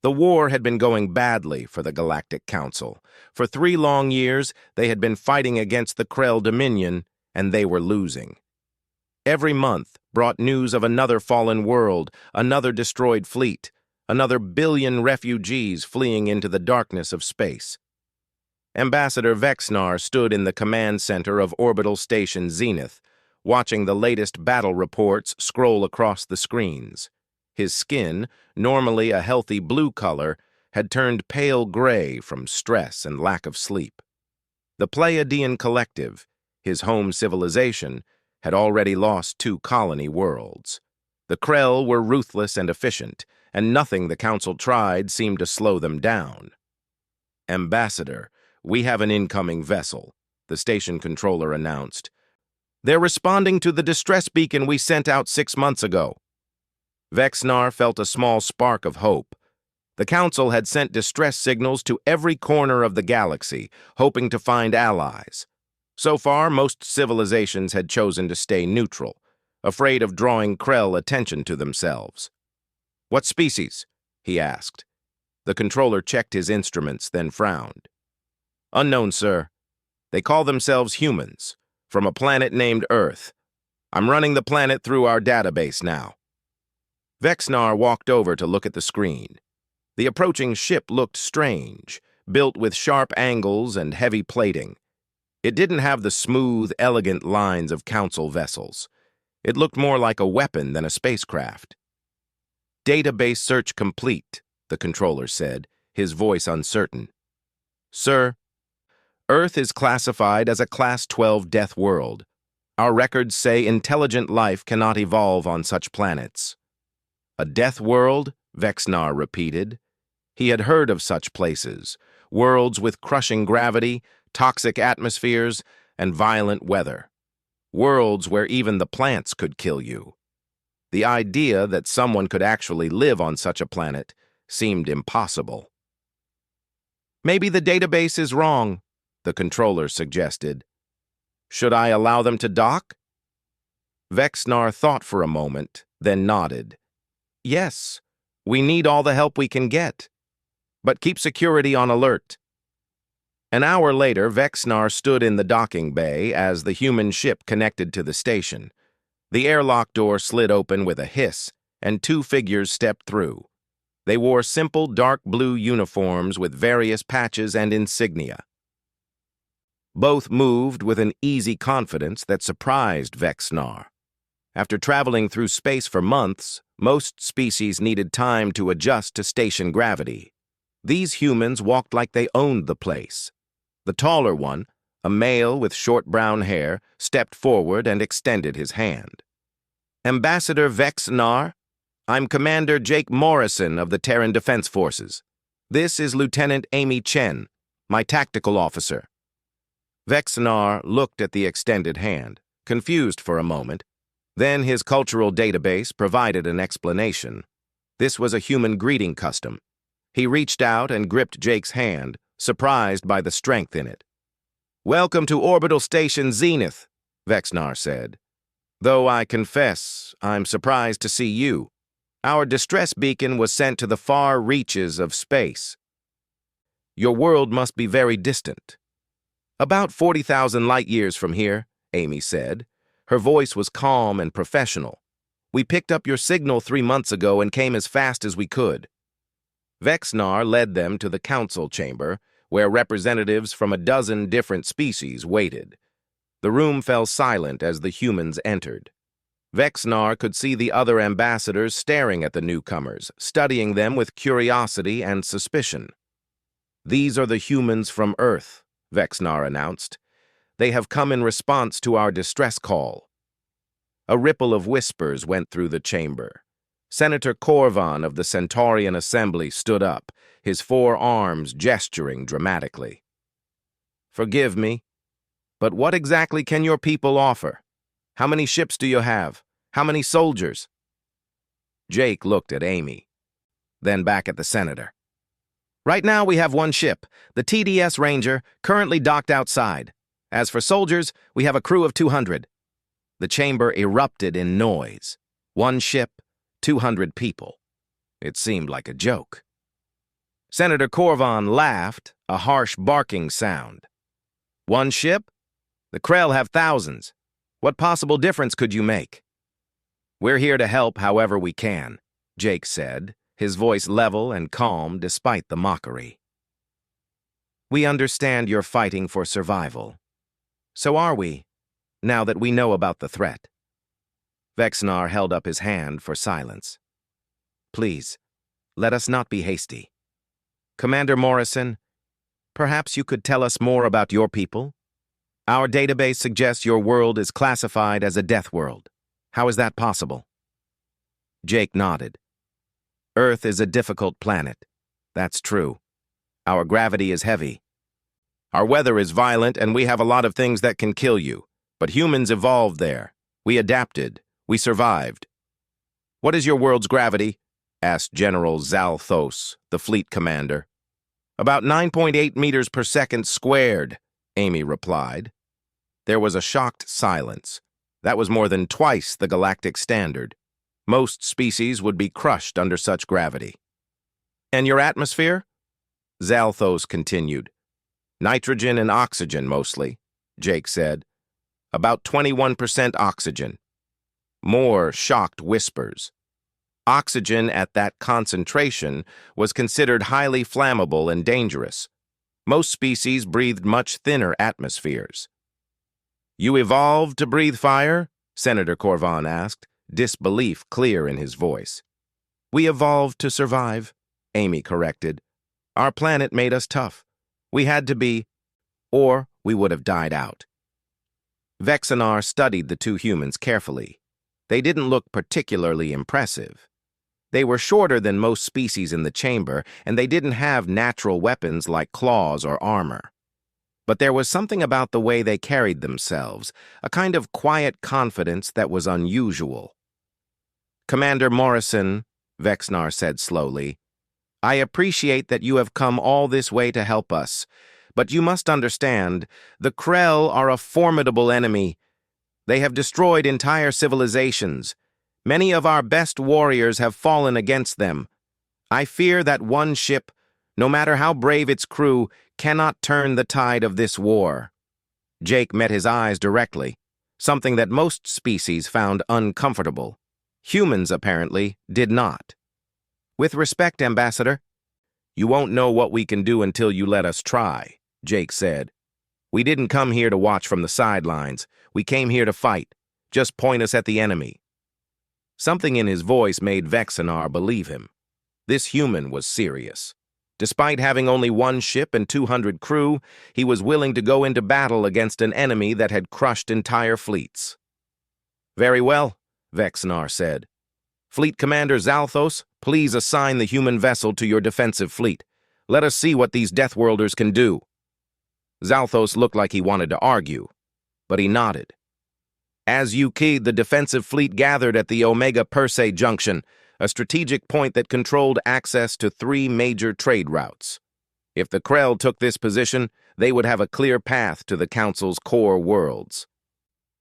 The war had been going badly for the Galactic Council. For 3 long years, they had been fighting against the Krell Dominion, and they were losing. Every month brought news of another fallen world, another destroyed fleet, another billion refugees fleeing into the darkness of space. Ambassador Vexnar stood in the command center of Orbital Station Zenith, watching the latest battle reports scroll across the screens. His skin, normally a healthy blue color, had turned pale gray from stress and lack of sleep. The Pleiadian Collective, his home civilization, had already lost 2 colony worlds. The Krell were ruthless and efficient, and nothing the Council tried seemed to slow them down. "Ambassador, we have an incoming vessel," the station controller announced. "They're responding to the distress beacon we sent out 6 months ago." Vexnar felt a small spark of hope. The Council had sent distress signals to every corner of the galaxy, hoping to find allies. So far, most civilizations had chosen to stay neutral, afraid of drawing Krell attention to themselves. "What species?" he asked. The controller checked his instruments, then frowned. "Unknown, sir. They call themselves humans, from a planet named Earth. I'm running the planet through our database now." Vexnar walked over to look at the screen. The approaching ship looked strange, built with sharp angles and heavy plating. It didn't have the smooth, elegant lines of Council vessels. It looked more like a weapon than a spacecraft. "Database search complete," the controller said, his voice uncertain. "Sir, Earth is classified as a Class 12 death world. Our records say intelligent life cannot evolve on such planets." "A death world?" Vexnar repeated. He had heard of such places, worlds with crushing gravity, toxic atmospheres, and violent weather. Worlds where even the plants could kill you. The idea that someone could actually live on such a planet seemed impossible. "Maybe the database is wrong," the controller suggested. "Should I allow them to dock?" Vexnar thought for a moment, then nodded. "Yes, we need all the help we can get. But keep security on alert." An hour later, Vexnar stood in the docking bay as the human ship connected to the station. The airlock door slid open with a hiss, and 2 figures stepped through. They wore simple dark blue uniforms with various patches and insignia. Both moved with an easy confidence that surprised Vexnar. After traveling through space for months, most species needed time to adjust to station gravity. These humans walked like they owned the place. The taller one, a male with short brown hair, stepped forward and extended his hand. "Ambassador Vexnar, I'm Commander Jake Morrison of the Terran Defense Forces. This is Lieutenant Amy Chen, my tactical officer." Vexnar looked at the extended hand, confused for a moment. Then his cultural database provided an explanation. This was a human greeting custom. He reached out and gripped Jake's hand, surprised by the strength in it. "Welcome to Orbital Station Zenith," Vexnar said. "Though I confess, I'm surprised to see you. Our distress beacon was sent to the far reaches of space. Your world must be very distant." "About 40,000 light-years from here," Amy said. Her voice was calm and professional. "We picked up your signal 3 months ago and came as fast as we could." Vexnar led them to the council chamber, where representatives from a dozen different species waited. The room fell silent as the humans entered. Vexnar could see the other ambassadors staring at the newcomers, studying them with curiosity and suspicion. "These are the humans from Earth," Vexnar announced. "They have come in response to our distress call." A ripple of whispers went through the chamber. Senator Corvan of the Centaurian Assembly stood up, his 4 arms gesturing dramatically. "Forgive me, but what exactly can your people offer? How many ships do you have? How many soldiers?" Jake looked at Amy, then back at the senator. "Right now we have 1 ship, the TDS Ranger, currently docked outside. As for soldiers, we have a crew of 200. The chamber erupted in noise. 1 ship, 200 people. It seemed like a joke. Senator Corvan laughed, a harsh barking sound. One ship? The Krell have thousands. What possible difference could you make? We're here to help however we can, Jake said, his voice level and calm despite the mockery. We understand you're fighting for survival. So are we, now that we know about the threat. Vexnar held up his hand for silence. Please, let us not be hasty. Commander Morrison, perhaps you could tell us more about your people? Our database suggests your world is classified as a death world. How is that possible? Jake nodded. Earth is a difficult planet. That's true. Our gravity is heavy. Our weather is violent, and we have a lot of things that can kill you. But humans evolved there. We adapted. We survived. What is your world's gravity? Asked General Zalthos, the fleet commander. About 9.8 meters per second squared, Amy replied. There was a shocked silence. That was more than twice the galactic standard. Most species would be crushed under such gravity. And your atmosphere? Zalthos continued. Nitrogen and oxygen mostly, Jake said. About 21% oxygen. More shocked whispers. Oxygen at that concentration was considered highly flammable and dangerous. Most species breathed much thinner atmospheres. You evolved to breathe fire? Senator Corvan asked, disbelief clear in his voice. We evolved to survive, Amy corrected. Our planet made us tough. We had to be, or we would have died out. Vexnar studied the two humans carefully. They didn't look particularly impressive. They were shorter than most species in the chamber, and they didn't have natural weapons like claws or armor. But there was something about the way they carried themselves, a kind of quiet confidence that was unusual. Commander Morrison, Vexnar said slowly, I appreciate that you have come all this way to help us, but you must understand, the Krell are a formidable enemy. They have destroyed entire civilizations. Many of our best warriors have fallen against them. I fear that one ship, no matter how brave its crew, cannot turn the tide of this war. Jake met his eyes directly, something that most species found uncomfortable. Humans, apparently, did not. With respect, Ambassador, you won't know what we can do until you let us try, Jake said. We didn't come here to watch from the sidelines. We came here to fight. Just point us at the enemy. Something in his voice made Vexnar believe him. This human was serious. Despite having only one ship and 200 crew, he was willing to go into battle against an enemy that had crushed entire fleets. Very well, Vexnar said. Fleet Commander Zalthos, please assign the human vessel to your defensive fleet. Let us see what these Deathworlders can do. Zalthos looked like he wanted to argue, but he nodded. As you keyed, the defensive fleet gathered at the Omega Persei Junction, a strategic point that controlled access to 3 major trade routes. If the Krell took this position, they would have a clear path to the Council's core worlds.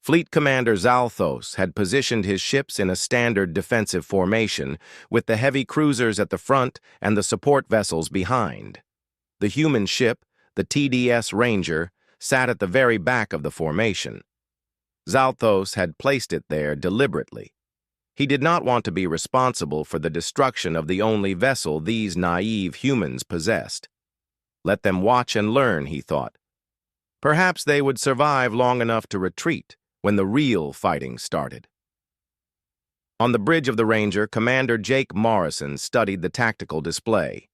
Fleet Commander Zalthos had positioned his ships in a standard defensive formation, with the heavy cruisers at the front and the support vessels behind. The human ship, the TDS Ranger, sat at the very back of the formation. Zalthos had placed it there deliberately. He did not want to be responsible for the destruction of the only vessel these naive humans possessed. Let them watch and learn, he thought. Perhaps they would survive long enough to retreat when the real fighting started. On the bridge of the Ranger, Commander Jake Morrison studied the tactical display.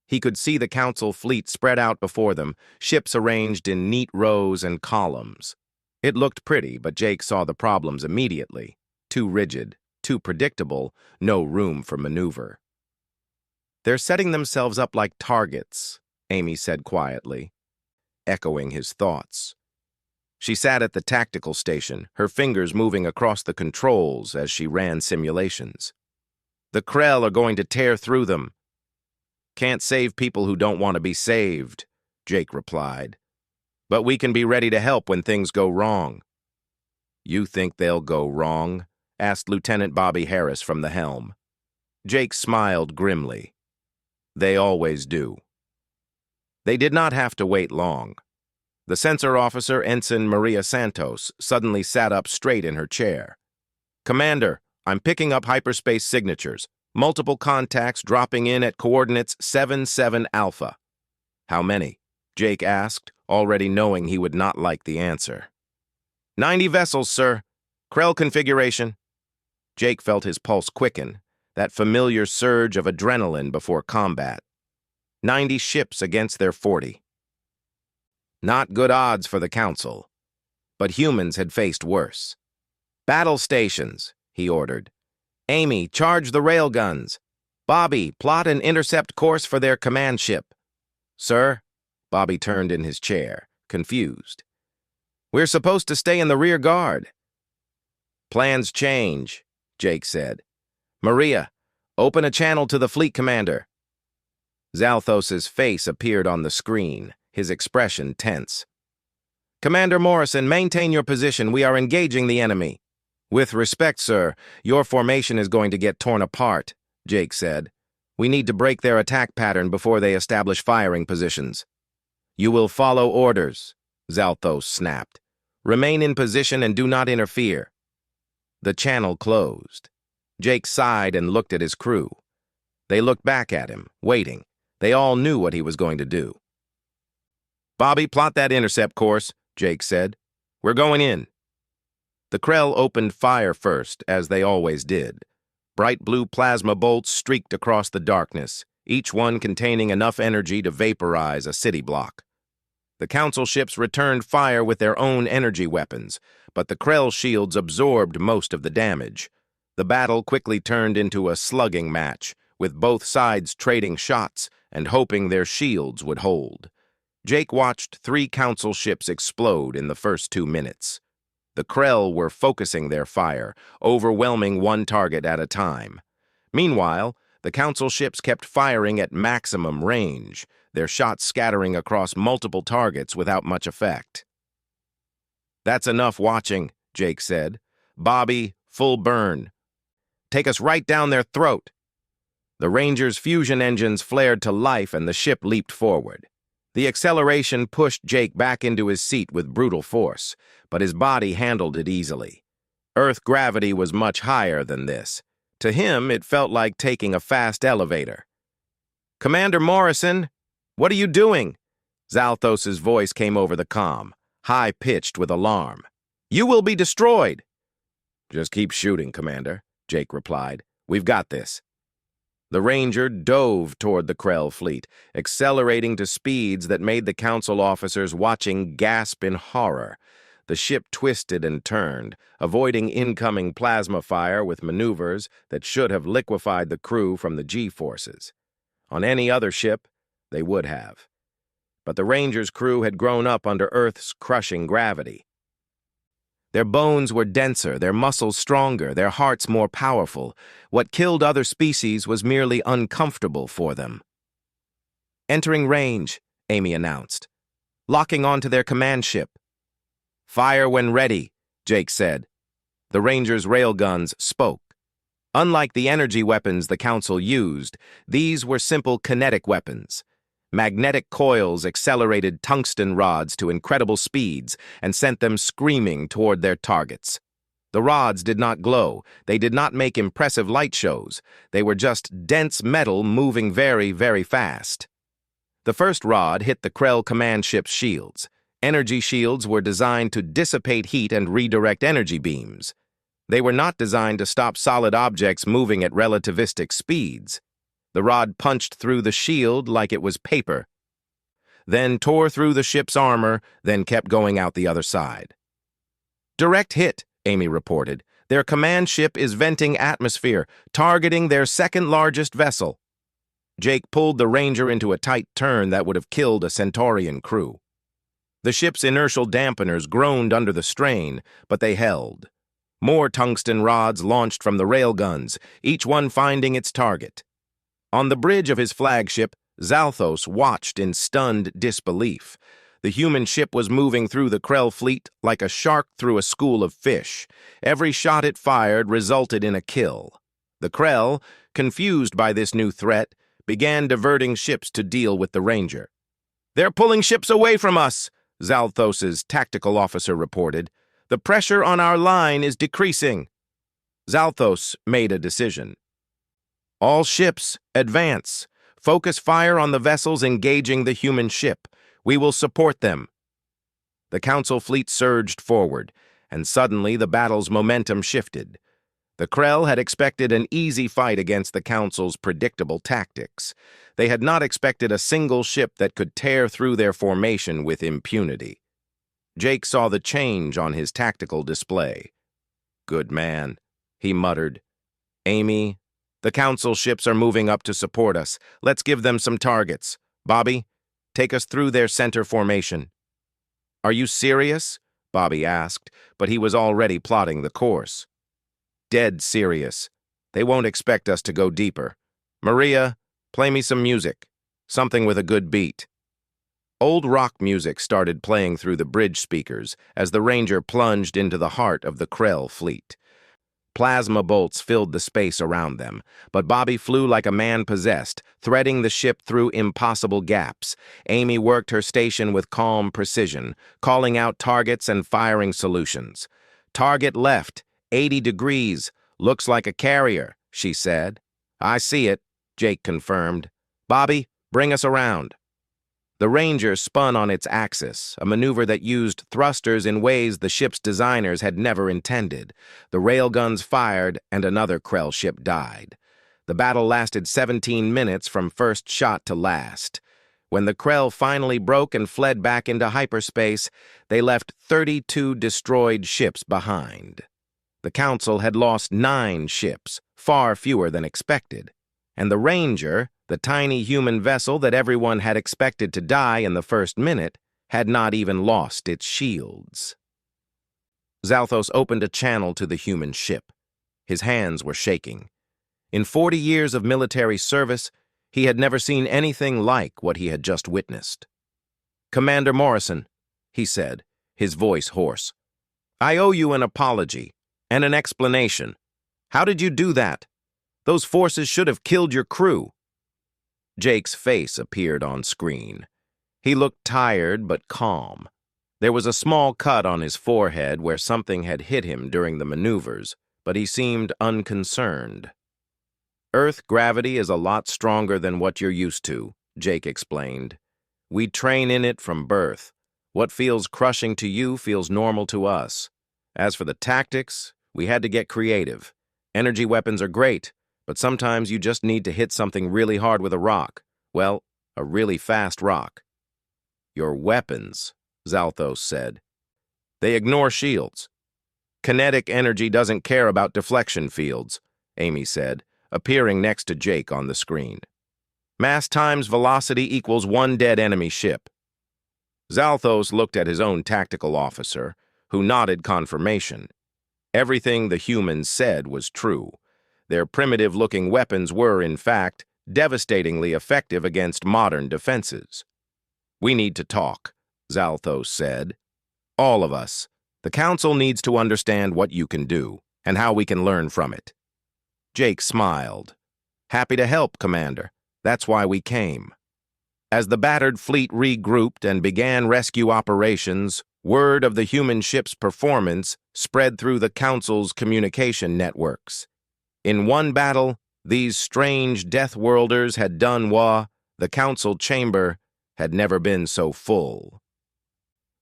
He could see the Council fleet spread out before them, ships arranged in neat rows and columns. It looked pretty, but Jake saw the problems immediately. Too rigid, too predictable, no room for maneuver. They're setting themselves up like targets, Amy said quietly, echoing his thoughts. She sat at the tactical station, her fingers moving across the controls as she ran simulations. The Krell are going to tear through them. Can't save people who don't want to be saved, Jake replied. But we can be ready to help when things go wrong. You think they'll go wrong? Asked Lieutenant Bobby Harris from the helm. Jake smiled grimly. They always do. They did not have to wait long. The sensor officer, Ensign Maria Santos, suddenly sat up straight in her chair. "Commander, I'm picking up hyperspace signatures. Multiple contacts dropping in at coordinates 77 Alpha. "How many?" Jake asked, already knowing he would not like the answer. 90 vessels, sir. Krell configuration." Jake felt his pulse quicken, that familiar surge of adrenaline before combat. 90 ships against their 40. Not good odds for the Council, but humans had faced worse. "Battle stations," he ordered. "Amy, charge the railguns. Bobby, plot an intercept course for their command ship." "Sir?" Bobby turned in his chair, confused. "We're supposed to stay in the rear guard." "Plans change," Jake said. "Maria, open a channel to the fleet commander." Zalthos's face appeared on the screen, his expression tense. "Commander Morrison, maintain your position. We are engaging the enemy." "With respect, sir, your formation is going to get torn apart," Jake said. "We need to break their attack pattern before they establish firing positions." "You will follow orders," Zalthos snapped. "Remain in position and do not interfere." The channel closed. Jake sighed and looked at his crew. They looked back at him, waiting. They all knew what he was going to do. "Bobby, plot that intercept course," Jake said. "We're going in." The Krell opened fire first, as they always did. Bright blue plasma bolts streaked across the darkness, each one containing enough energy to vaporize a city block. The Council ships returned fire with their own energy weapons, but the Krell shields absorbed most of the damage. The battle quickly turned into a slugging match, with both sides trading shots and hoping their shields would hold. Jake watched 3 Council ships explode in the first 2 minutes. The Krell were focusing their fire, overwhelming one target at a time. Meanwhile, the Council ships kept firing at maximum range, their shots scattering across multiple targets without much effect. "That's enough watching," Jake said. "Bobby, full burn. Take us right down their throat." The Ranger's fusion engines flared to life and the ship leaped forward. The acceleration pushed Jake back into his seat with brutal force, but his body handled it easily. Earth gravity was much higher than this. To him, it felt like taking a fast elevator. "Commander Morrison, what are you doing?" Zalthos's voice came over the comm, high-pitched with alarm. "You will be destroyed." "Just keep shooting, Commander," Jake replied. "We've got this." The Ranger dove toward the Krell fleet, accelerating to speeds that made the Council officers watching gasp in horror. The ship twisted and turned, avoiding incoming plasma fire with maneuvers that should have liquefied the crew from the G-forces. On any other ship, they would have. But the Ranger's crew had grown up under Earth's crushing gravity. Their bones were denser, their muscles stronger, their hearts more powerful. What killed other species was merely uncomfortable for them. "Entering range," Amy announced. "Locking onto their command ship." "Fire when ready," Jake said. The Ranger's railguns spoke. Unlike the energy weapons the Council used, these were simple kinetic weapons. Magnetic coils accelerated tungsten rods to incredible speeds and sent them screaming toward their targets. The rods did not glow. They did not make impressive light shows. They were just dense metal moving very, very fast. The first rod hit the Krell command ship's shields. Energy shields were designed to dissipate heat and redirect energy beams. They were not designed to stop solid objects moving at relativistic speeds. The rod punched through the shield like it was paper, then tore through the ship's armor, then kept going out the other side. "Direct hit," Amy reported. "Their command ship is venting atmosphere, targeting their second-largest vessel." Jake pulled the Ranger into a tight turn that would have killed a Centaurian crew. The ship's inertial dampeners groaned under the strain, but they held. More tungsten rods launched from the railguns, each one finding its target. On the bridge of his flagship, Zalthos watched in stunned disbelief. The human ship was moving through the Krell fleet like a shark through a school of fish. Every shot it fired resulted in a kill. The Krell, confused by this new threat, began diverting ships to deal with the Ranger. They're pulling ships away from us, Zalthos's tactical officer reported. The pressure on our line is decreasing. Zalthos made a decision. All ships, advance. Focus fire on the vessels engaging the human ship. We will support them. The Council fleet surged forward, and suddenly the battle's momentum shifted. The Krell had expected an easy fight against the Council's predictable tactics. They had not expected a single ship that could tear through their formation with impunity. Jake saw the change on his tactical display. "Good man," he muttered. "Amy, the Council ships are moving up to support us. Let's give them some targets. Bobby, take us through their center formation." "Are you serious?" Bobby asked, but he was already plotting the course. "Dead serious. They won't expect us to go deeper. Maria, play me some music. Something with a good beat." Old rock music started playing through the bridge speakers as the Ranger plunged into the heart of the Krell fleet. Plasma bolts filled the space around them, but Bobby flew like a man possessed, threading the ship through impossible gaps. Amy worked her station with calm precision, calling out targets and firing solutions. "Target left, 80 degrees. Looks like a carrier," she said. "I see it," Jake confirmed. "Bobby, bring us around." The Ranger spun on its axis, a maneuver that used thrusters in ways the ship's designers had never intended. The railguns fired, and another Krell ship died. The battle lasted 17 minutes from first shot to last. When the Krell finally broke and fled back into hyperspace, they left 32 destroyed ships behind. The Council had lost 9 ships, far fewer than expected. And the Ranger, the tiny human vessel that everyone had expected to die in the first minute, had not even lost its shields. Zalthos opened a channel to the human ship. His hands were shaking. In 40 years of military service, he had never seen anything like what he had just witnessed. "Commander Morrison," he said, his voice hoarse, "I owe you an apology and an explanation. How did you do that? Those forces should have killed your crew." Jake's face appeared on screen. He looked tired but calm. There was a small cut on his forehead where something had hit him during the maneuvers, but he seemed unconcerned. "Earth gravity is a lot stronger than what you're used to," Jake explained. "We train in it from birth. What feels crushing to you feels normal to us. As for the tactics, we had to get creative. Energy weapons are great, but sometimes you just need to hit something really hard with a rock. Well, a really fast rock." "Your weapons," Zalthos said. "They ignore shields. Kinetic energy doesn't care about deflection fields," Amy said, appearing next to Jake on the screen. "Mass times velocity equals 1 dead enemy ship." Zalthos looked at his own tactical officer, who nodded confirmation. Everything the humans said was true. Their primitive-looking weapons were, in fact, devastatingly effective against modern defenses. "We need to talk," Zalthos said. "All of us. The Council needs to understand what you can do, and how we can learn from it." Jake smiled. "Happy to help, Commander. That's why we came." As the battered fleet regrouped and began rescue operations, word of the human ship's performance spread through the Council's communication networks. In one battle, these strange Deathworlders had done what the Council chamber had never been so full.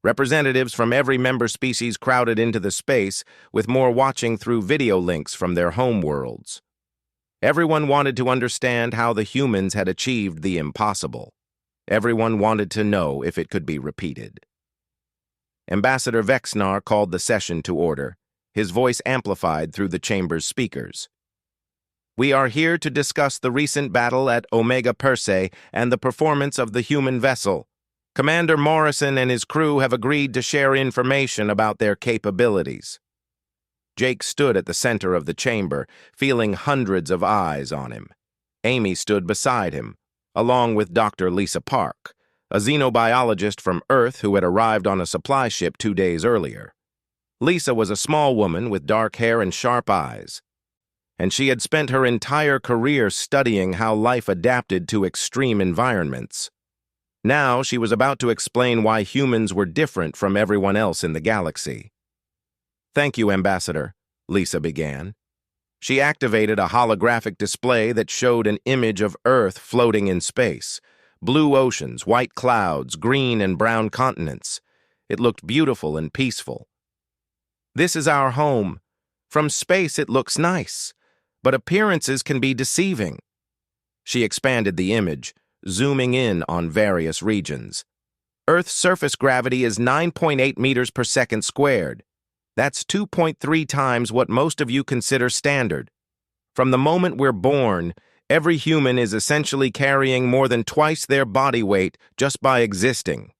Representatives from every member species crowded into the space, with more watching through video links from their homeworlds. Everyone wanted to understand how the humans had achieved the impossible. Everyone wanted to know if it could be repeated. Ambassador Vexnar called the session to order, his voice amplified through the chamber's speakers. "We are here to discuss the recent battle at Omega Persei and the performance of the human vessel. Commander Morrison and his crew have agreed to share information about their capabilities." Jake stood at the center of the chamber, feeling hundreds of eyes on him. Amy stood beside him, along with Dr. Lisa Park, a xenobiologist from Earth who had arrived on a supply ship 2 days earlier. Lisa was a small woman with dark hair and sharp eyes, and she had spent her entire career studying how life adapted to extreme environments. Now she was about to explain why humans were different from everyone else in the galaxy. "Thank you, Ambassador," Lisa began. She activated a holographic display that showed an image of Earth floating in space. Blue oceans, white clouds, green and brown continents. It looked beautiful and peaceful. "This is our home. From space it looks nice, but appearances can be deceiving." She expanded the image, zooming in on various regions. Earth's surface gravity is 9.8 meters per second squared. That's 2.3 times what most of you consider standard. From the moment we're born, every human is essentially carrying more than twice their body weight just by existing.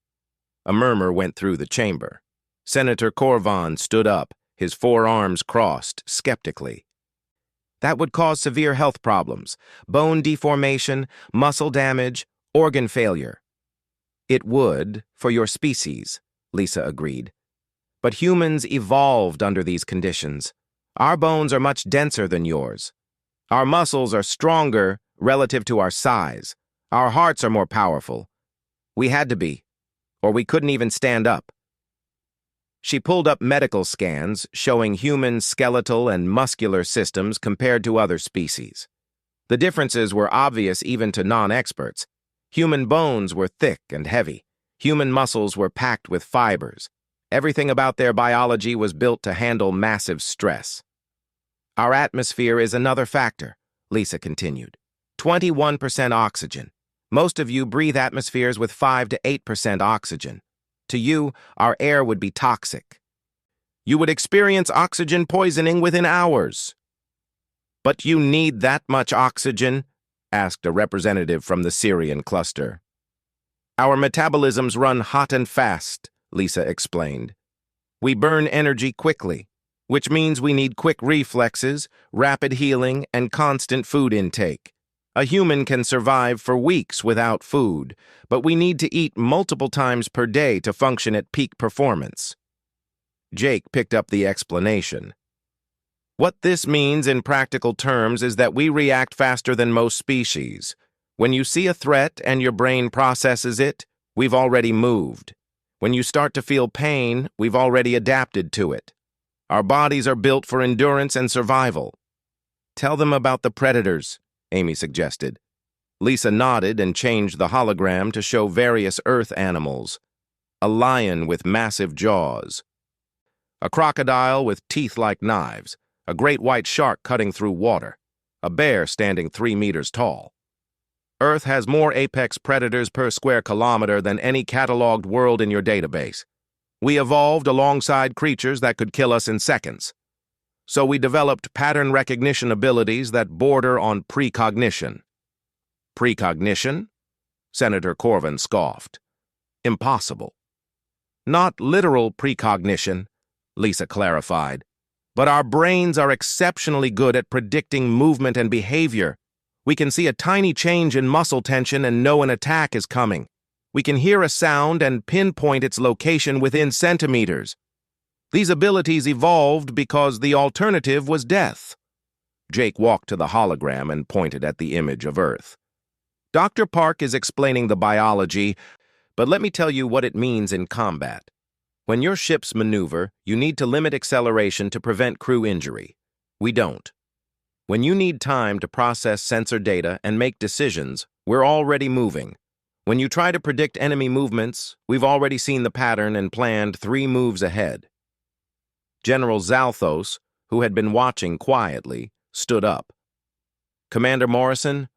A murmur went through the chamber. Senator Corvan stood up, his forearms crossed, skeptically. "That would cause severe health problems, bone deformation, muscle damage, organ failure." "It would, for your species," Lisa agreed. "But humans evolved under these conditions. Our bones are much denser than yours. Our muscles are stronger relative to our size. Our hearts are more powerful. We had to be, or we couldn't even stand up." She pulled up medical scans showing human skeletal and muscular systems compared to other species. The differences were obvious even to non-experts. Human bones were thick and heavy. Human muscles were packed with fibers. Everything about their biology was built to handle massive stress. "Our atmosphere is another factor," Lisa continued. 21% oxygen. Most of you breathe atmospheres with 5 to 8% oxygen. To you, our air would be toxic. You would experience oxygen poisoning within hours." "But you need that much oxygen?" asked a representative from the Syrian cluster. "Our metabolisms run hot and fast," Lisa explained. "We burn energy quickly, which means we need quick reflexes, rapid healing, and constant food intake. A human can survive for weeks without food, but we need to eat multiple times per day to function at peak performance." Jake picked up the explanation. "What this means in practical terms is that we react faster than most species. When you see a threat and your brain processes it, we've already moved. When you start to feel pain, we've already adapted to it. Our bodies are built for endurance and survival." "Tell them about the predators," Amy suggested. Lisa nodded and changed the hologram to show various Earth animals. A lion with massive jaws. A crocodile with teeth like knives. A great white shark cutting through water. A bear standing 3 meters tall. Earth has more apex predators per square kilometer than any cataloged world in your database. We evolved alongside creatures that could kill us in seconds. So we developed pattern recognition abilities that border on precognition. "Precognition?" Senator Corvan scoffed. "Impossible." "Not literal precognition," Lisa clarified, "but our brains are exceptionally good at predicting movement and behavior. We can see a tiny change in muscle tension and know an attack is coming. We can hear a sound and pinpoint its location within centimeters. These abilities evolved because the alternative was death." Jake walked to the hologram and pointed at the image of Earth. "Dr. Park is explaining the biology, but let me tell you what it means in combat. When your ships maneuver, you need to limit acceleration to prevent crew injury. We don't. When you need time to process sensor data and make decisions, we're already moving. When you try to predict enemy movements, we've already seen the pattern and planned 3 moves ahead." General Zalthos, who had been watching quietly, stood up. "Commander Morrison,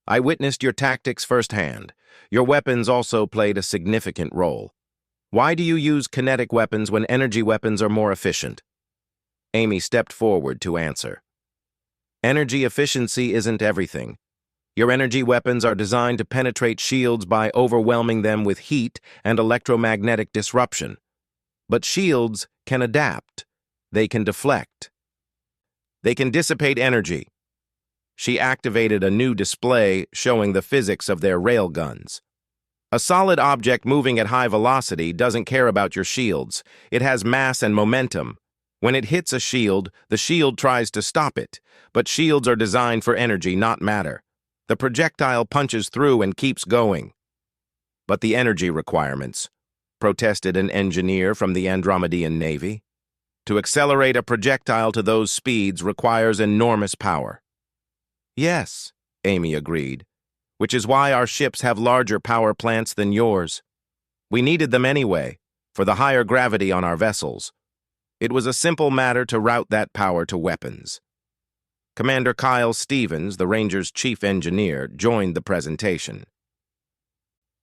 I witnessed your tactics firsthand. Your weapons also played a significant role. Why do you use kinetic weapons when energy weapons are more efficient?" Amy stepped forward to answer. "Energy efficiency isn't everything. Your energy weapons are designed to penetrate shields by overwhelming them with heat and electromagnetic disruption. But shields can adapt. They can deflect. They can dissipate energy." She activated a new display showing the physics of their railguns. "A solid object moving at high velocity doesn't care about your shields. It has mass and momentum. When it hits a shield, the shield tries to stop it. But shields are designed for energy, not matter. The projectile punches through and keeps going." But the energy requirements, protested an engineer from the Andromedan Navy. To accelerate a projectile to those speeds requires enormous power. Yes, Amy agreed, which is why our ships have larger power plants than yours. We needed them anyway, for the higher gravity on our vessels. It was a simple matter to route that power to weapons. Commander Kyle Stevens, the Ranger's chief engineer, joined the presentation.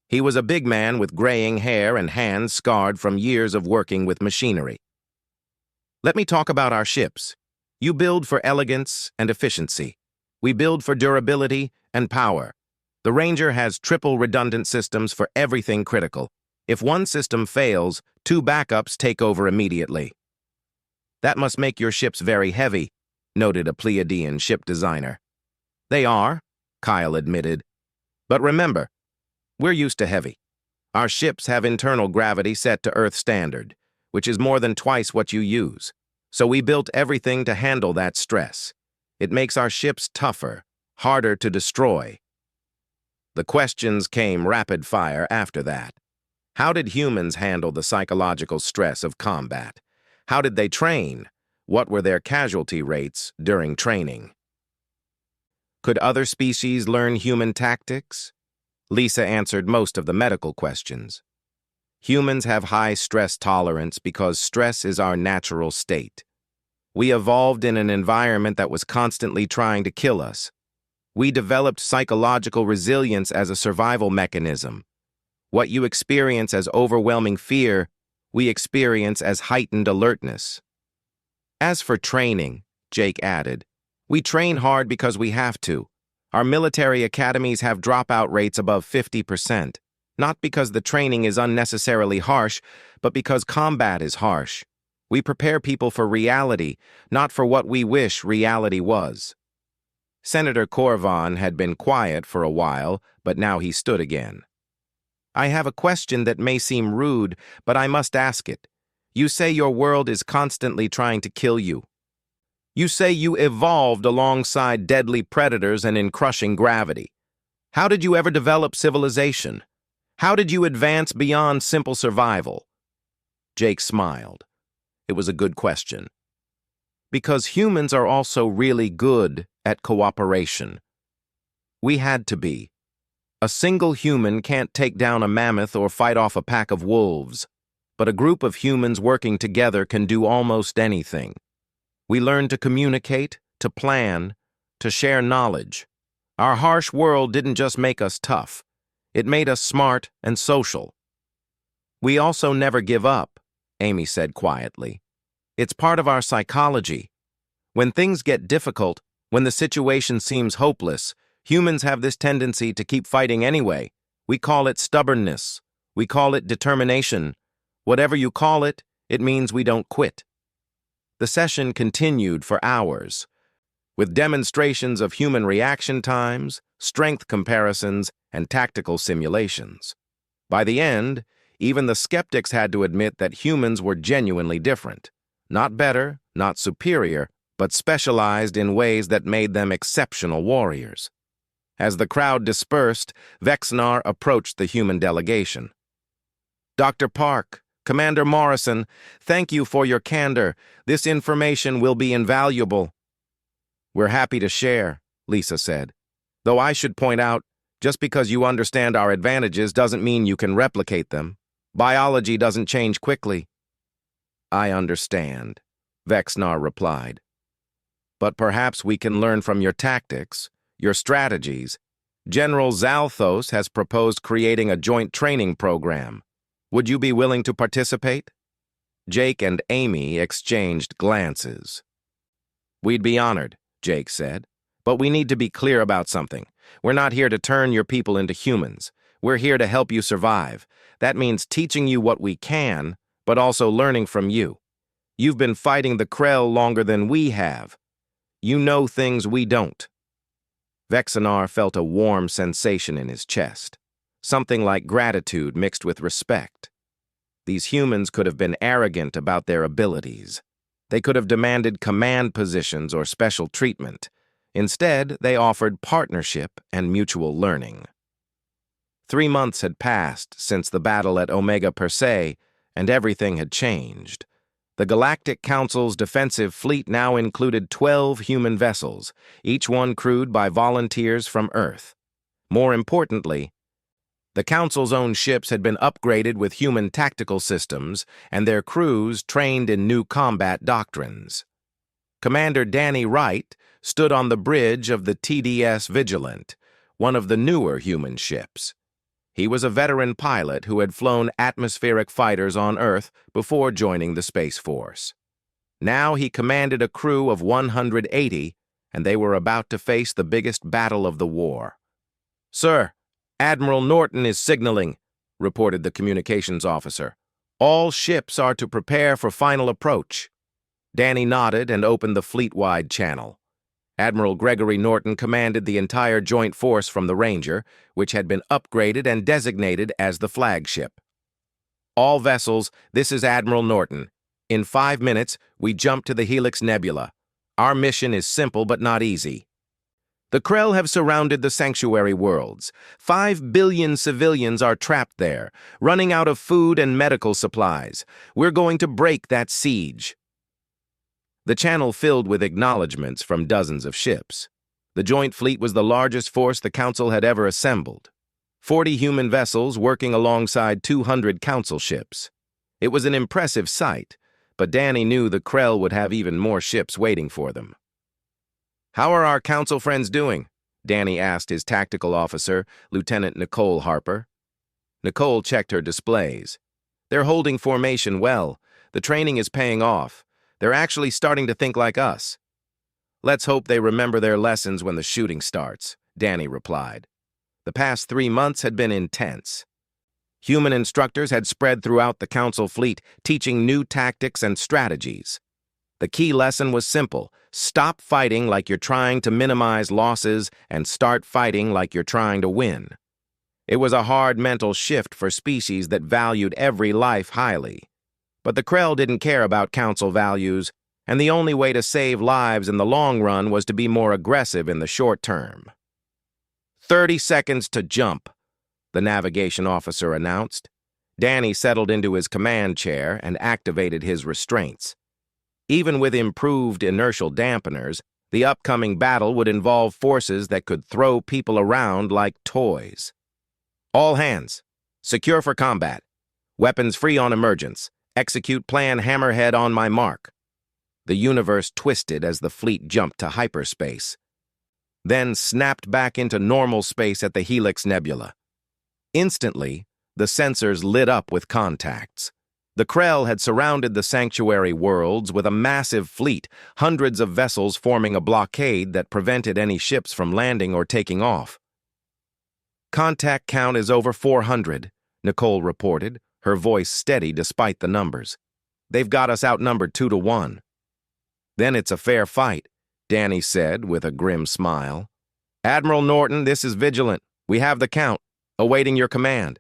He was a big man with graying hair and hands scarred from years of working with machinery. Let me talk about our ships. You build for elegance and efficiency. We build for durability and power. The Ranger has triple redundant systems for everything critical. If one system fails, 2 backups take over immediately. That must make your ships very heavy, noted a Pleiadian ship designer. They are, Kyle admitted. But remember, we're used to heavy. Our ships have internal gravity set to Earth standard, which is more than twice what you use. So we built everything to handle that stress. It makes our ships tougher, harder to destroy. The questions came rapid fire after that. How did humans handle the psychological stress of combat? How did they train? What were their casualty rates during training? Could other species learn human tactics? Lisa answered most of the medical questions. Humans have high stress tolerance because stress is our natural state. We evolved in an environment that was constantly trying to kill us. We developed psychological resilience as a survival mechanism. What you experience as overwhelming fear, we experience as heightened alertness. As for training, Jake added, we train hard because we have to. Our military academies have dropout rates above 50%, not because the training is unnecessarily harsh, but because combat is harsh. We prepare people for reality, not for what we wish reality was. Senator Corvan had been quiet for a while, but now he stood again. I have a question that may seem rude, but I must ask it. You say your world is constantly trying to kill you. You say you evolved alongside deadly predators and in crushing gravity. How did you ever develop civilization? How did you advance beyond simple survival? Jake smiled. It was a good question. Because humans are also really good at cooperation. We had to be. A single human can't take down a mammoth or fight off a pack of wolves, but a group of humans working together can do almost anything. We learned to communicate, to plan, to share knowledge. Our harsh world didn't just make us tough. It made us smart and social. We also never give up, Amy said quietly. It's part of our psychology. When things get difficult, when the situation seems hopeless, humans have this tendency to keep fighting anyway. We call it stubbornness. We call it determination. Whatever you call it, it means we don't quit. The session continued for hours, with demonstrations of human reaction times, strength comparisons, and tactical simulations. By the end, even the skeptics had to admit that humans were genuinely different. Not better, not superior, but specialized in ways that made them exceptional warriors. As the crowd dispersed, Vexnar approached the human delegation. Dr. Park, Commander Morrison, thank you for your candor. This information will be invaluable. We're happy to share, Lisa said. Though I should point out, just because you understand our advantages doesn't mean you can replicate them. Biology doesn't change quickly. I understand, Vexnar replied. But perhaps we can learn from your tactics, your strategies. General Zalthos has proposed creating a joint training program. Would you be willing to participate? Jake and Amy exchanged glances. We'd be honored, Jake said. But we need to be clear about something. We're not here to turn your people into humans. We're here to help you survive. That means teaching you what we can, but also learning from you. You've been fighting the Krell longer than we have. You know things we don't. Vexnar felt a warm sensation in his chest, something like gratitude mixed with respect. These humans could have been arrogant about their abilities. They could have demanded command positions or special treatment. Instead, they offered partnership and mutual learning. 3 months had passed since the battle at Omega Persei, and everything had changed. The Galactic Council's defensive fleet now included 12 human vessels, each one crewed by volunteers from Earth. More importantly, the Council's own ships had been upgraded with human tactical systems, and their crews trained in new combat doctrines. Commander Danny Wright stood on the bridge of the TDS Vigilant, one of the newer human ships. He was a veteran pilot who had flown atmospheric fighters on Earth before joining the Space Force. Now he commanded a crew of 180, and they were about to face the biggest battle of the war. "Sir, Admiral Norton is signaling," reported the communications officer. "All ships are to prepare for final approach." Danny nodded and opened the fleet-wide channel. Admiral Gregory Norton commanded the entire joint force from the Ranger, which had been upgraded and designated as the flagship. "All vessels, this is Admiral Norton. In 5 minutes, we jump to the Helix Nebula. Our mission is simple but not easy. The Krell have surrounded the sanctuary worlds. 5 billion civilians are trapped there, running out of food and medical supplies. We're going to break that siege." The channel filled with acknowledgments from dozens of ships. The joint fleet was the largest force the Council had ever assembled. 40 human vessels working alongside 200 Council ships. It was an impressive sight, but Danny knew the Krell would have even more ships waiting for them. "How are our Council friends doing?" Danny asked his tactical officer, Lieutenant Nicole Harper. Nicole checked her displays. "They're holding formation well. The training is paying off. They're actually starting to think like us." "Let's hope they remember their lessons when the shooting starts," Danny replied. The past 3 months had been intense. Human instructors had spread throughout the Council fleet, teaching new tactics and strategies. The key lesson was simple: stop fighting like you're trying to minimize losses and start fighting like you're trying to win. It was a hard mental shift for species that valued every life highly. But the Krell didn't care about Council values, and the only way to save lives in the long run was to be more aggressive in the short term. 30 seconds to jump," the navigation officer announced. Danny settled into his command chair and activated his restraints. Even with improved inertial dampeners, the upcoming battle would involve forces that could throw people around like toys. "All hands, secure for combat. Weapons free on emergence. Execute plan Hammerhead on my mark." The universe twisted as the fleet jumped to hyperspace, then snapped back into normal space at the Helix Nebula. Instantly, the sensors lit up with contacts. The Krell had surrounded the sanctuary worlds with a massive fleet, hundreds of vessels forming a blockade that prevented any ships from landing or taking off. "Contact count is over 400, Nicole reported, her voice steady despite the numbers. "They've got us outnumbered 2-1. "Then it's a fair fight," Danny said with a grim smile. "Admiral Norton, this is Vigilant. We have the count, awaiting your command."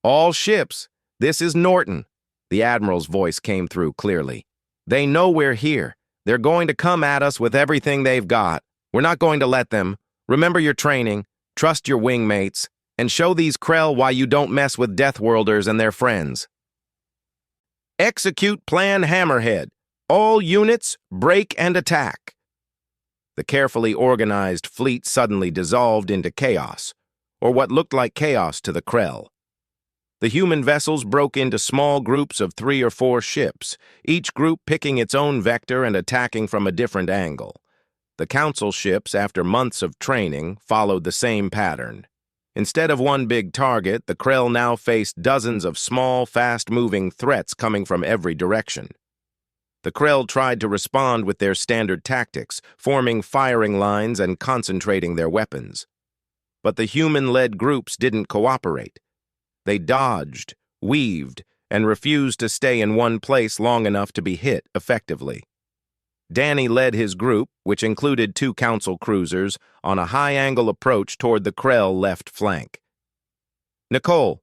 "All ships, this is Norton." The Admiral's voice came through clearly. "They know we're here. They're going to come at us with everything they've got. We're not going to let them. Remember your training, trust your wingmates, and show these Krell why you don't mess with Deathworlders and their friends." "Execute plan Hammerhead. All units, break and attack." The carefully organized fleet suddenly dissolved into chaos, or what looked like chaos to the Krell. The human vessels broke into small groups of 3 or 4 ships, each group picking its own vector and attacking from a different angle. The Council ships, after months of training, followed the same pattern. Instead of one big target, the Krell now faced dozens of small, fast-moving threats coming from every direction. The Krell tried to respond with their standard tactics, forming firing lines and concentrating their weapons. But the human-led groups didn't cooperate. They dodged, weaved, and refused to stay in one place long enough to be hit effectively. Danny led his group, which included 2 Council cruisers, on a high-angle approach toward the Krell left flank. "Nicole,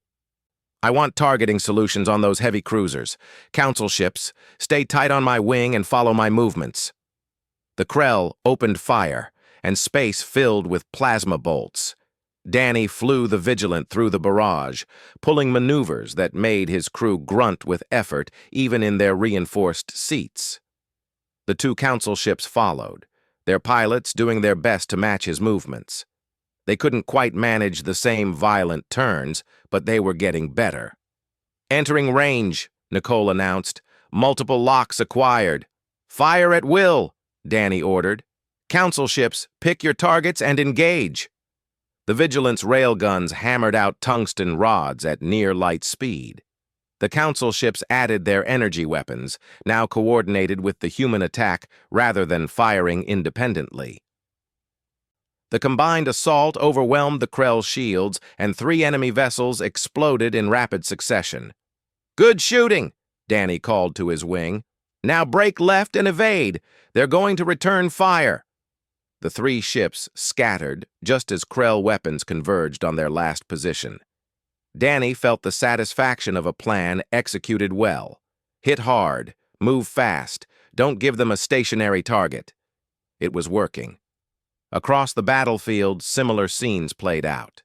I want targeting solutions on those heavy cruisers. Council ships, stay tight on my wing and follow my movements." The Krell opened fire, and space filled with plasma bolts. Danny flew the Vigilant through the barrage, pulling maneuvers that made his crew grunt with effort even in their reinforced seats. The two council ships followed, their pilots doing their best to match his movements. They couldn't quite manage the same violent turns, but they were getting better. "Entering range," Nicole announced. "Multiple locks acquired." "Fire at will," Danny ordered. "Council ships, pick your targets and engage." The Vigilant's railguns hammered out tungsten rods at near-light speed. The Council ships added their energy weapons, now coordinated with the human attack rather than firing independently. The combined assault overwhelmed the Krell shields, and 3 enemy vessels exploded in rapid succession. "Good shooting," Danny called to his wing. "Now break left and evade. They're going to return fire." The 3 ships scattered just as Krell weapons converged on their last position. Danny felt the satisfaction of a plan executed well. Hit hard, move fast, don't give them a stationary target. It was working. Across the battlefield, similar scenes played out.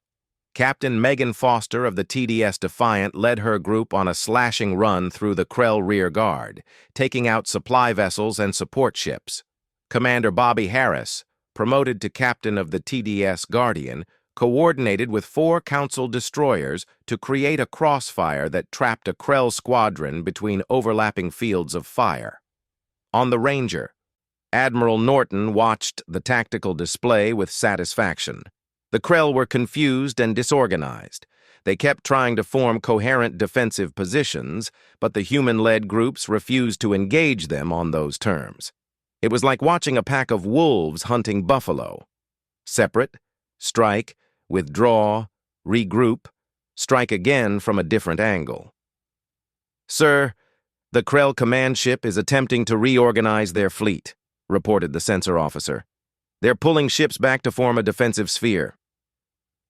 Captain Megan Foster of the TDS Defiant led her group on a slashing run through the Krell rear guard, taking out supply vessels and support ships. Commander Bobby Harris, promoted to captain of the TDS Guardian, coordinated with 4 Council destroyers to create a crossfire that trapped a Krell squadron between overlapping fields of fire. On the Ranger, Admiral Norton watched the tactical display with satisfaction. The Krell were confused and disorganized. They kept trying to form coherent defensive positions, but the human-led groups refused to engage them on those terms. It was like watching a pack of wolves hunting buffalo. Separate, strike, withdraw, regroup, strike again from a different angle. "Sir, the Krell command ship is attempting to reorganize their fleet," reported the sensor officer. "They're pulling ships back to form a defensive sphere."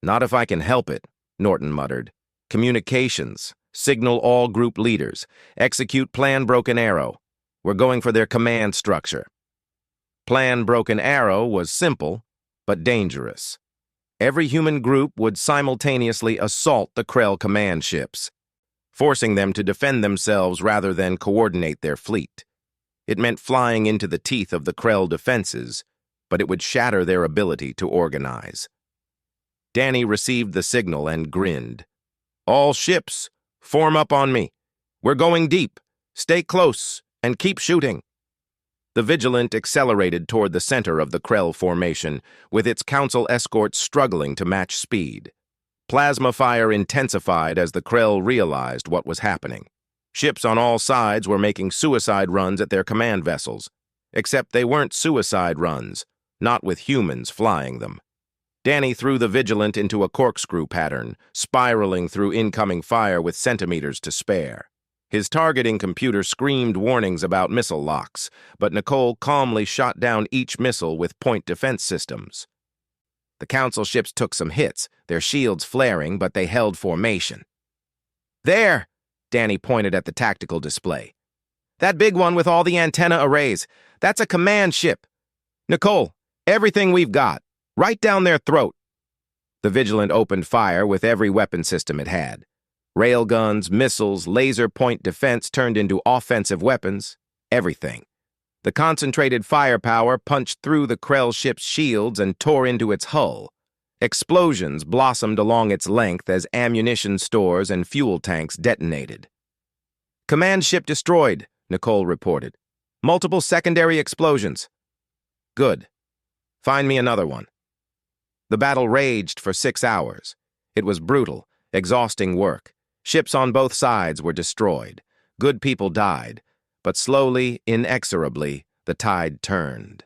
"Not if I can help it," Norton muttered. "Communications. Signal all group leaders. Execute Plan Broken Arrow. We're going for their command structure." Plan Broken Arrow was simple, but dangerous. Every human group would simultaneously assault the Krell command ships, forcing them to defend themselves rather than coordinate their fleet. It meant flying into the teeth of the Krell defenses, but it would shatter their ability to organize. Danny received the signal and grinned. "All ships, form up on me. We're going deep. Stay close and keep shooting." The Vigilant accelerated toward the center of the Krell formation, with its Council escorts struggling to match speed. Plasma fire intensified as the Krell realized what was happening. Ships on all sides were making suicide runs at their command vessels, except they weren't suicide runs, not with humans flying them. Danny threw the Vigilant into a corkscrew pattern, spiraling through incoming fire with centimeters to spare. His targeting computer screamed warnings about missile locks, but Nicole calmly shot down each missile with point defense systems. The Council ships took some hits, their shields flaring, but they held formation. "There!" Danny pointed at the tactical display. "That big one with all the antenna arrays. That's a command ship. Nicole, everything we've got. Right down their throat." The Vigilant opened fire with every weapon system it had. Railguns, missiles, laser point defense turned into offensive weapons. Everything. The concentrated firepower punched through the Krell ship's shields and tore into its hull. Explosions blossomed along its length as ammunition stores and fuel tanks detonated. "Command ship destroyed," Nicole reported. "Multiple secondary explosions." "Good. Find me another one." The battle raged for 6 hours. It was brutal, exhausting work. Ships on both sides were destroyed. Good people died, but slowly, inexorably, the tide turned.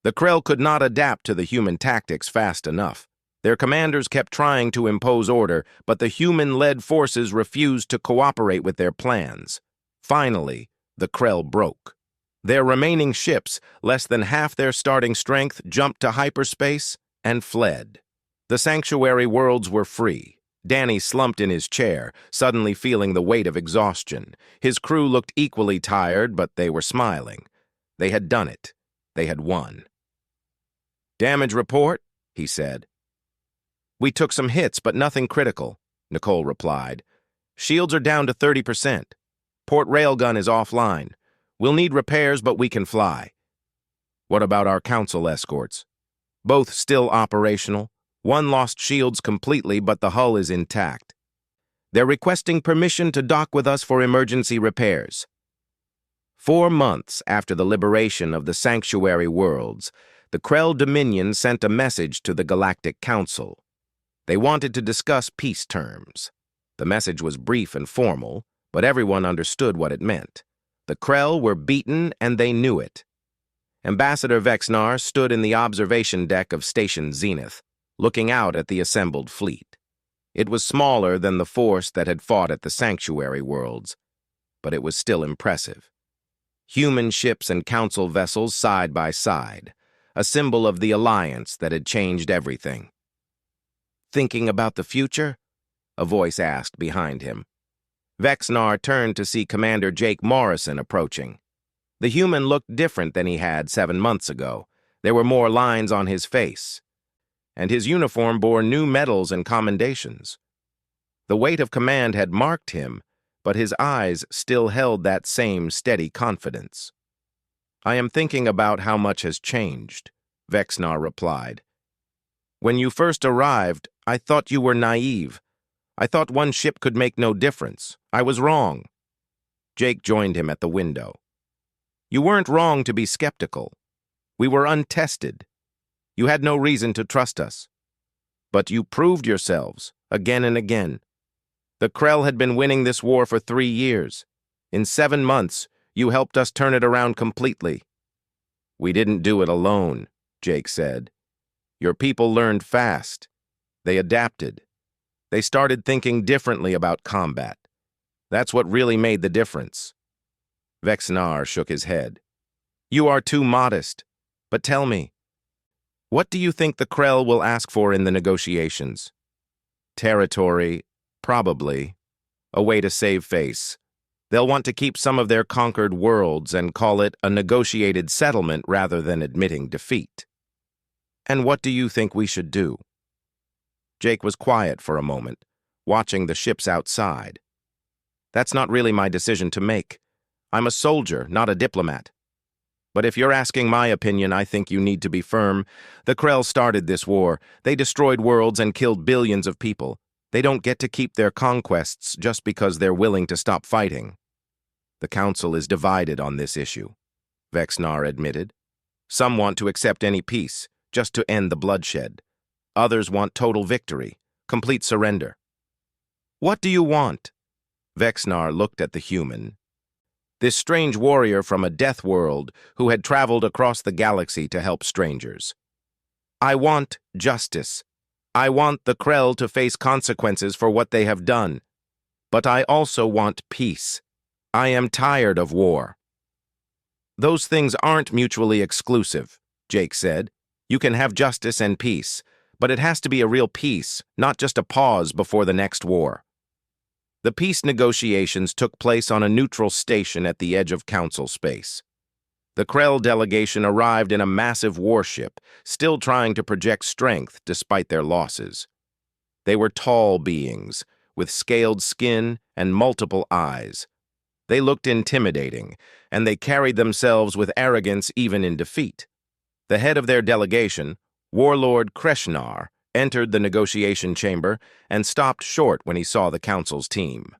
The Krell could not adapt to the human tactics fast enough. Their commanders kept trying to impose order, but the human-led forces refused to cooperate with their plans. Finally, the Krell broke. Their remaining ships, less than half their starting strength, jumped to hyperspace and fled. The sanctuary worlds were free. Danny slumped in his chair, suddenly feeling the weight of exhaustion. His crew looked equally tired, but they were smiling. They had done it. They had won. "Damage report," he said. We took some hits, but nothing critical, Nicole replied. Shields are down to 30%. Port railgun is offline. We'll need repairs, but we can fly. What about our council escorts? Both still operational. One lost shields completely, but the hull is intact. They're requesting permission to dock with us for emergency repairs. 4 months after the liberation of the Sanctuary Worlds, the Krell Dominion sent a message to the Galactic Council. They wanted to discuss peace terms. The message was brief and formal, but everyone understood what it meant. The Krell were beaten, and they knew it. Ambassador Vexnar stood in the observation deck of Station Zenith, looking out at the assembled fleet. It was smaller than the force that had fought at the Sanctuary Worlds, but it was still impressive. Human ships and council vessels side by side, a symbol of the alliance that had changed everything. Thinking about the future? A voice asked behind him. Vexnar turned to see Commander Jake Morrison approaching. The human looked different than he had 7 months ago. There were more lines on his face, and his uniform bore new medals and commendations. The weight of command had marked him, but his eyes still held that same steady confidence. I am thinking about how much has changed, Vexnar replied. When you first arrived, I thought you were naive. I thought one ship could make no difference. I was wrong. Jake joined him at the window. You weren't wrong to be skeptical. We were untested. You had no reason to trust us. But you proved yourselves, again and again. The Krell had been winning this war for 3 years. In 7 months, you helped us turn it around completely. We didn't do it alone, Jake said. Your people learned fast. They adapted. They started thinking differently about combat. That's what really made the difference. Vexnar shook his head. You are too modest. But tell me, what do you think the Krell will ask for in the negotiations? Territory, probably. A way to save face. They'll want to keep some of their conquered worlds and call it a negotiated settlement rather than admitting defeat. And what do you think we should do? Jake was quiet for a moment, watching the ships outside. That's not really my decision to make. I'm a soldier, not a diplomat. But if you're asking my opinion, I think you need to be firm. The Krell started this war. They destroyed worlds and killed billions of people. They don't get to keep their conquests just because they're willing to stop fighting. The Council is divided on this issue, Vexnar admitted. Some want to accept any peace, just to end the bloodshed. Others want total victory, complete surrender. What do you want? Vexnar looked at the human. This strange warrior from a death world who had traveled across the galaxy to help strangers. I want justice. I want the Krell to face consequences for what they have done. But I also want peace. I am tired of war. Those things aren't mutually exclusive, Jake said. You can have justice and peace, but it has to be a real peace, not just a pause before the next war. The peace negotiations took place on a neutral station at the edge of Council space. The Krell delegation arrived in a massive warship, still trying to project strength despite their losses. They were tall beings, with scaled skin and multiple eyes. They looked intimidating, and they carried themselves with arrogance even in defeat. The head of their delegation, Warlord Kreshnar, entered the negotiation chamber and stopped short when he saw the Council's team.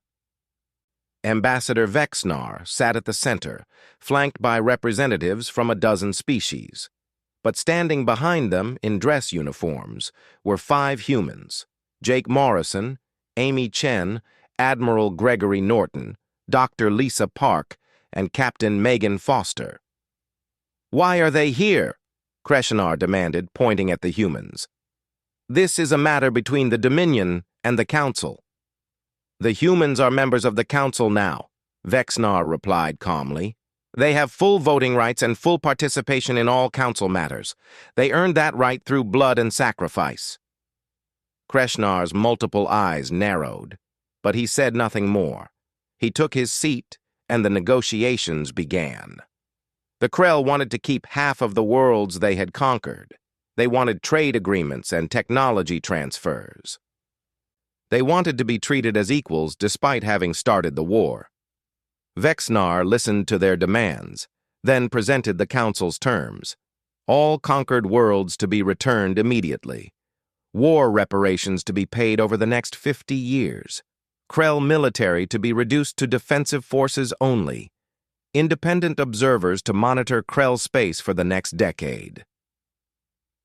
Ambassador Vexnar sat at the center, flanked by representatives from a dozen species. But standing behind them in dress uniforms were 5 humans: Jake Morrison, Amy Chen, Admiral Gregory Norton, Dr. Lisa Park, and Captain Megan Foster. Why are they here? Kreshnar demanded, pointing at the humans. This is a matter between the Dominion and the Council. The humans are members of the Council now, Vexnar replied calmly. They have full voting rights and full participation in all Council matters. They earned that right through blood and sacrifice. Kreshnar's multiple eyes narrowed, but he said nothing more. He took his seat, and the negotiations began. The Krell wanted to keep half of the worlds they had conquered. They wanted trade agreements and technology transfers. They wanted to be treated as equals despite having started the war. Vexnar listened to their demands, then presented the Council's terms. All conquered worlds to be returned immediately. War reparations to be paid over the next 50 years. Krell military to be reduced to defensive forces only. Independent observers to monitor Krell space for the next decade.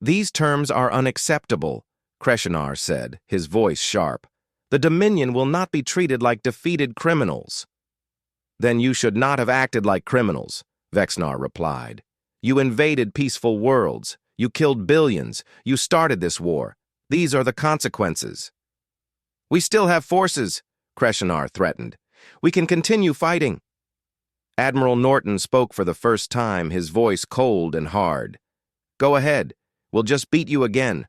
These terms are unacceptable, Kreshinar said, his voice sharp. The Dominion will not be treated like defeated criminals. Then you should not have acted like criminals, Vexnar replied. You invaded peaceful worlds. You killed billions. You started this war. These are the consequences. We still have forces, Kreshinar threatened. We can continue fighting. Admiral Norton spoke for the first time, his voice cold and hard. Go ahead. We'll just beat you again.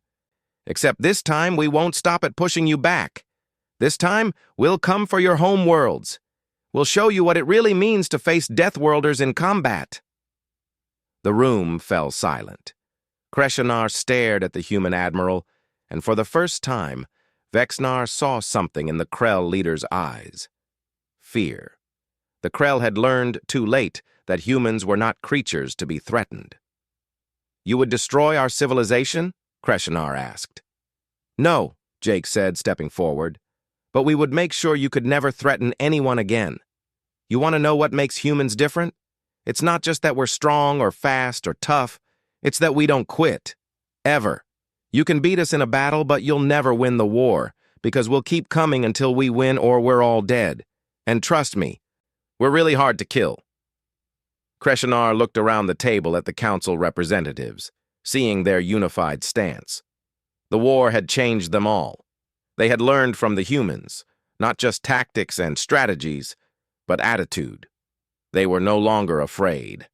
Except this time we won't stop at pushing you back. This time we'll come for your home worlds. We'll show you what it really means to face Deathworlders in combat. The room fell silent. Kreshinar stared at the human admiral, and for the first time, Vexnar saw something in the Krell leader's eyes. Fear. The Krell had learned too late that humans were not creatures to be threatened. You would destroy our civilization? Kreshinar asked. No, Jake said, stepping forward. But we would make sure you could never threaten anyone again. You want to know what makes humans different? It's not just that we're strong or fast or tough. It's that we don't quit. Ever. You can beat us in a battle, but you'll never win the war, because we'll keep coming until we win or we're all dead. And trust me, we're really hard to kill. Kreshinar looked around the table at the council representatives, seeing their unified stance. The war had changed them all. They had learned from the humans, not just tactics and strategies, but attitude. They were no longer afraid.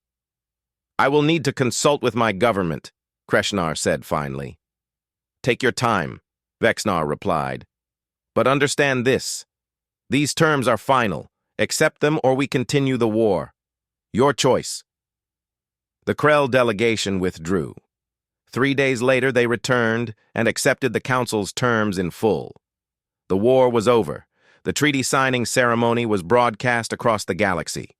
I will need to consult with my government, Kreshinar said finally. Take your time, Vexnar replied. But understand this. These terms are final. Accept them or we continue the war. Your choice. The Krell delegation withdrew. 3 days later, they returned and accepted the Council's terms in full. The war was over. The treaty signing ceremony was broadcast across the galaxy.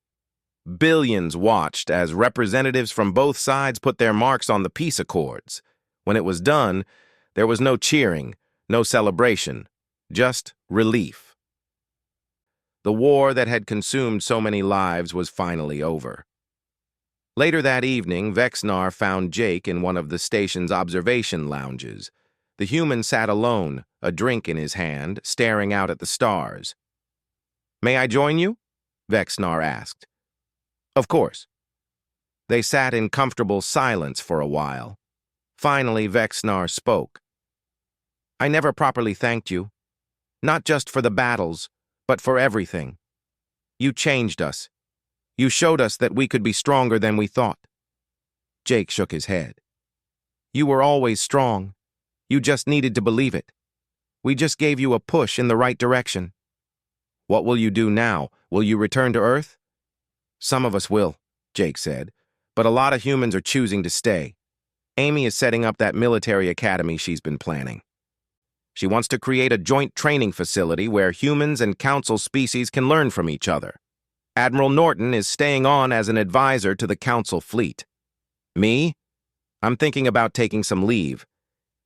Billions watched as representatives from both sides put their marks on the peace accords. When it was done, there was no cheering, no celebration, just relief. The war that had consumed so many lives was finally over. Later that evening, Vexnar found Jake in one of the station's observation lounges. The human sat alone, a drink in his hand, staring out at the stars. May I join you? Vexnar asked. Of course. They sat in comfortable silence for a while. Finally, Vexnar spoke. I never properly thanked you. Not just for the battles, but for everything. You changed us. You showed us that we could be stronger than we thought. Jake shook his head. You were always strong. You just needed to believe it. We just gave you a push in the right direction. What will you do now? Will you return to Earth? Some of us will, Jake said, but a lot of humans are choosing to stay. Amy is setting up that military academy she's been planning. She wants to create a joint training facility where humans and council species can learn from each other. Admiral Norton is staying on as an advisor to the council fleet. Me? I'm thinking about taking some leave.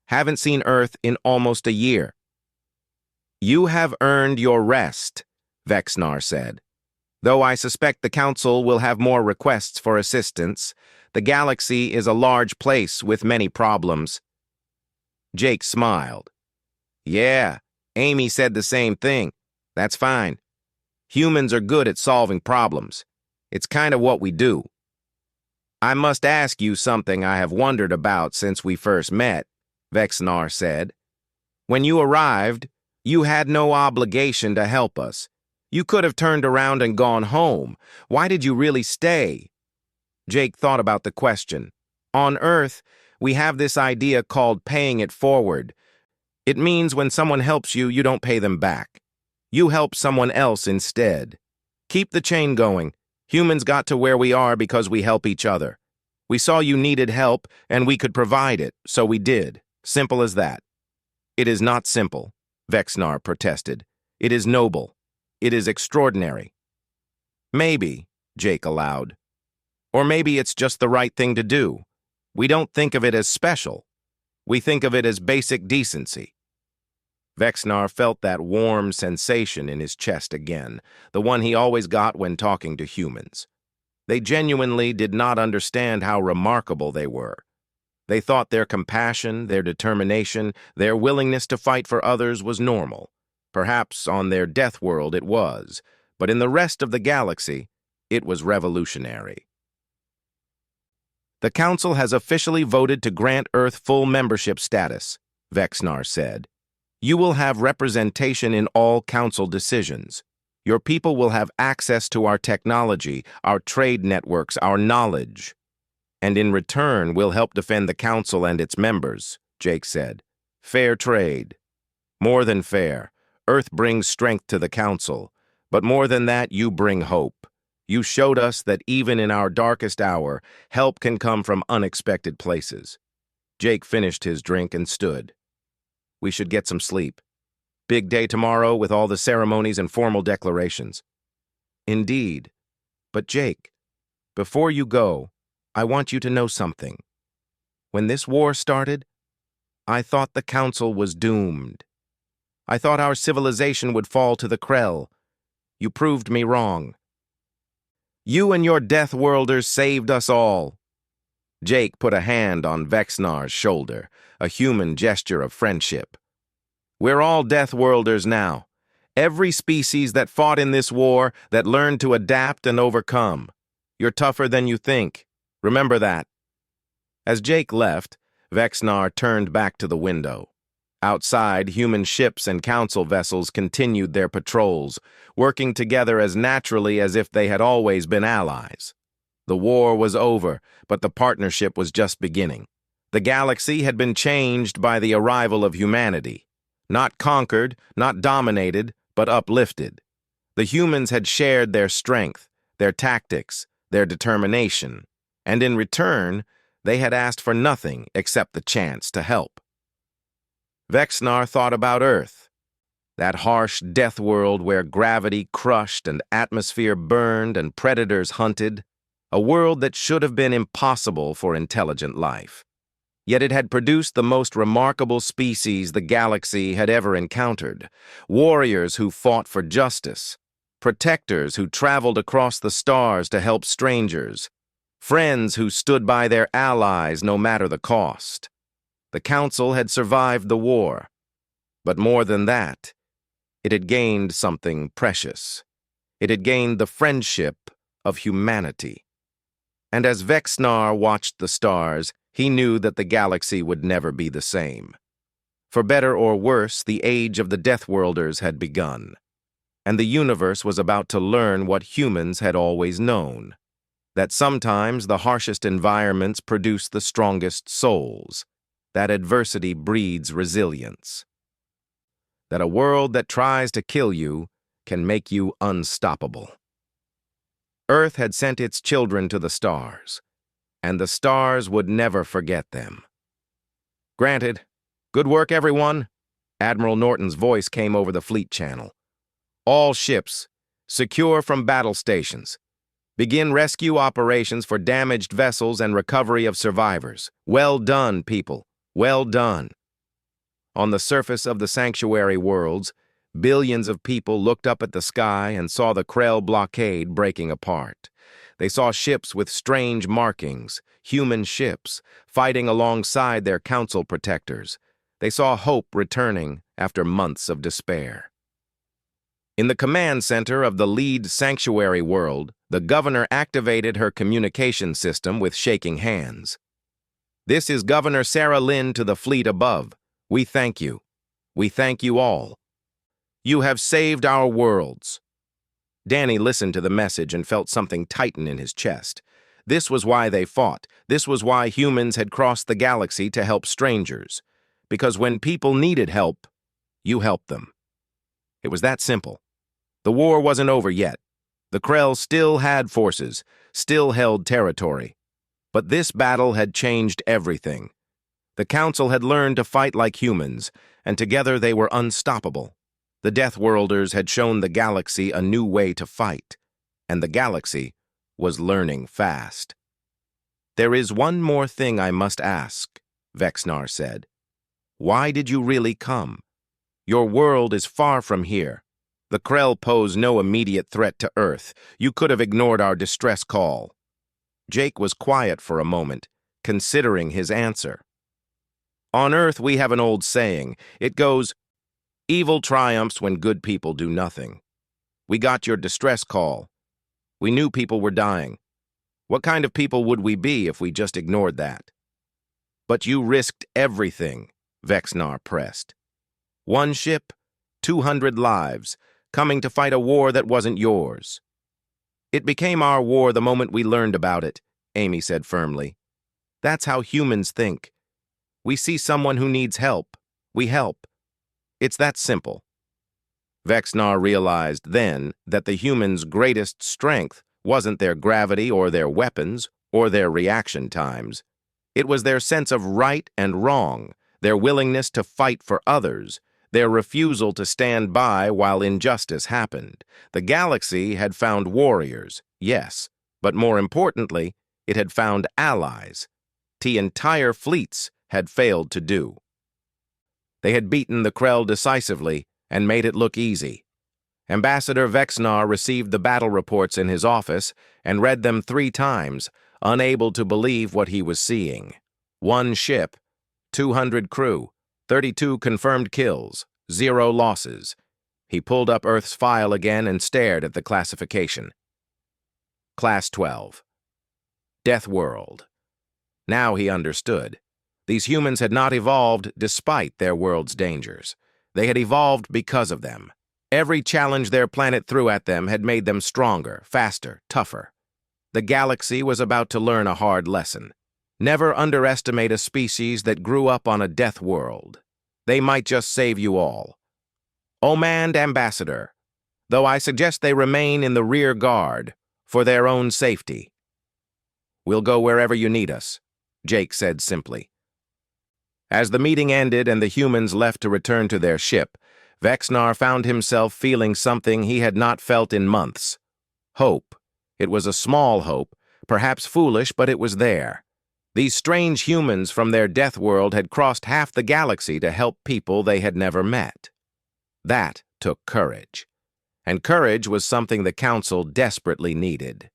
Haven't seen Earth in almost a year. You have earned your rest, Vexnar said. Though I suspect the council will have more requests for assistance, the galaxy is a large place with many problems. Jake smiled. Yeah, Amy said the same thing. That's fine. Humans are good at solving problems. It's kind of what we do. I must ask you something I have wondered about since we first met, Vexnar said. When you arrived, you had no obligation to help us. You could have turned around and gone home. Why did you really stay? Jake thought about the question. On Earth, we have this idea called paying it forward. It means when someone helps you, you don't pay them back. You help someone else instead. Keep the chain going. Humans got to where we are because we help each other. We saw you needed help, and we could provide it, so we did. Simple as that. It is not simple, Vexnar protested. It is noble. It is extraordinary. Maybe, Jake allowed. Or maybe it's just the right thing to do. We don't think of it as special. We think of it as basic decency. Vexnar felt that warm sensation in his chest again, the one he always got when talking to humans. They genuinely did not understand how remarkable they were. They thought their compassion, their determination, their willingness to fight for others was normal. Perhaps on their death world it was, but in the rest of the galaxy, it was revolutionary. The Council has officially voted to grant Earth full membership status, Vexnar said. You will have representation in all Council decisions. Your people will have access to our technology, our trade networks, our knowledge. And in return, we'll help defend the Council and its members, Jake said. Fair trade. More than fair. Earth brings strength to the Council. But more than that, you bring hope. You showed us that even in our darkest hour, help can come from unexpected places. Jake finished his drink and stood. We should get some sleep. Big day tomorrow with all the ceremonies and formal declarations. Indeed. But Jake, before you go, I want you to know something. When this war started, I thought the Council was doomed. I thought our civilization would fall to the Krell. You proved me wrong. You and your Deathworlders saved us all. Jake put a hand on Vexnar's shoulder, a human gesture of friendship. We're all Deathworlders now. Every species that fought in this war, that learned to adapt and overcome. You're tougher than you think. Remember that. As Jake left, Vexnar turned back to the window. Outside, human ships and council vessels continued their patrols, working together as naturally as if they had always been allies. The war was over, but the partnership was just beginning. The galaxy had been changed by the arrival of humanity. Not conquered, not dominated, but uplifted. The humans had shared their strength, their tactics, their determination, and in return, they had asked for nothing except the chance to help. Vexnar thought about Earth, that harsh death world where gravity crushed and atmosphere burned and predators hunted, a world that should have been impossible for intelligent life. Yet it had produced the most remarkable species the galaxy had ever encountered, warriors who fought for justice, protectors who traveled across the stars to help strangers, friends who stood by their allies no matter the cost. The Council had survived the war, but more than that, it had gained something precious. It had gained the friendship of humanity. And as Vexnar watched the stars, he knew that the galaxy would never be the same. For better or worse, the age of the Deathworlders had begun, and the universe was about to learn what humans had always known, that sometimes the harshest environments produce the strongest souls, that adversity breeds resilience, that a world that tries to kill you can make you unstoppable. Earth had sent its children to the stars, and the stars would never forget them. Granted. Good work, everyone. Admiral Norton's voice came over the fleet channel. All ships, secure from battle stations. Begin rescue operations for damaged vessels and recovery of survivors. Well done, people. Well done. On the surface of the sanctuary worlds, billions of people looked up at the sky and saw the Krell blockade breaking apart. They saw ships with strange markings, human ships, fighting alongside their council protectors. They saw hope returning after months of despair. In the command center of the lead sanctuary world, the governor activated her communication system with shaking hands. This is Governor Sarah Lynn to the fleet above. We thank you. We thank you all. You have saved our worlds. Danny listened to the message and felt something tighten in his chest. This was why they fought. This was why humans had crossed the galaxy to help strangers. Because when people needed help, you helped them. It was that simple. The war wasn't over yet. The Krell still had forces, still held territory. But this battle had changed everything. The Council had learned to fight like humans, and together they were unstoppable. The Deathworlders had shown the galaxy a new way to fight, and the galaxy was learning fast. "There is one more thing I must ask," Vexnar said. "Why did you really come? Your world is far from here. The Krell pose no immediate threat to Earth. You could have ignored our distress call." Jake was quiet for a moment, considering his answer. "On Earth, we have an old saying. It goes, 'Evil triumphs when good people do nothing.' We got your distress call. We knew people were dying. What kind of people would we be if we just ignored that?" "But you risked everything," Vexnar pressed. "One ship, 200 lives, coming to fight a war that wasn't yours." "It became our war the moment we learned about it," Amy said firmly. "That's how humans think. We see someone who needs help. We help. It's that simple." Vexnar realized then that the humans' greatest strength wasn't their gravity or their weapons or their reaction times. It was their sense of right and wrong, their willingness to fight for others, their refusal to stand by while injustice happened. The galaxy had found warriors, yes, but more importantly, it had found allies. The entire fleets had failed to do. They had beaten the Krell decisively and made it look easy. Ambassador Vexnar received the battle reports in his office and read them 3 times, unable to believe what he was seeing. 1 ship, 200 crew, 32 confirmed kills, 0 losses. He pulled up Earth's file again and stared at the classification. Class 12. Death World. Now he understood. These humans had not evolved despite their world's dangers. They had evolved because of them. Every challenge their planet threw at them had made them stronger, faster, tougher. The galaxy was about to learn a hard lesson. Never underestimate a species that grew up on a death world. They might just save you all. Omand Ambassador, though I suggest they remain in the rear guard for their own safety. "We'll go wherever you need us," Jake said simply. As the meeting ended and the humans left to return to their ship, Vexnar found himself feeling something he had not felt in months. Hope. It was a small hope, perhaps foolish, but it was there. These strange humans from their death world had crossed half the galaxy to help people they had never met. That took courage. And courage was something the Council desperately needed.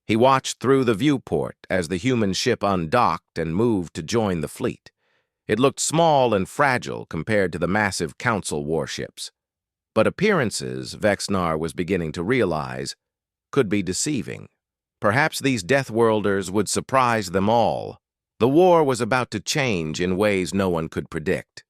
He watched through the viewport as the human ship undocked and moved to join the fleet. It looked small and fragile compared to the massive Council warships. But appearances, Vexnar was beginning to realize, could be deceiving. Perhaps these Deathworlders would surprise them all. The war was about to change in ways no one could predict.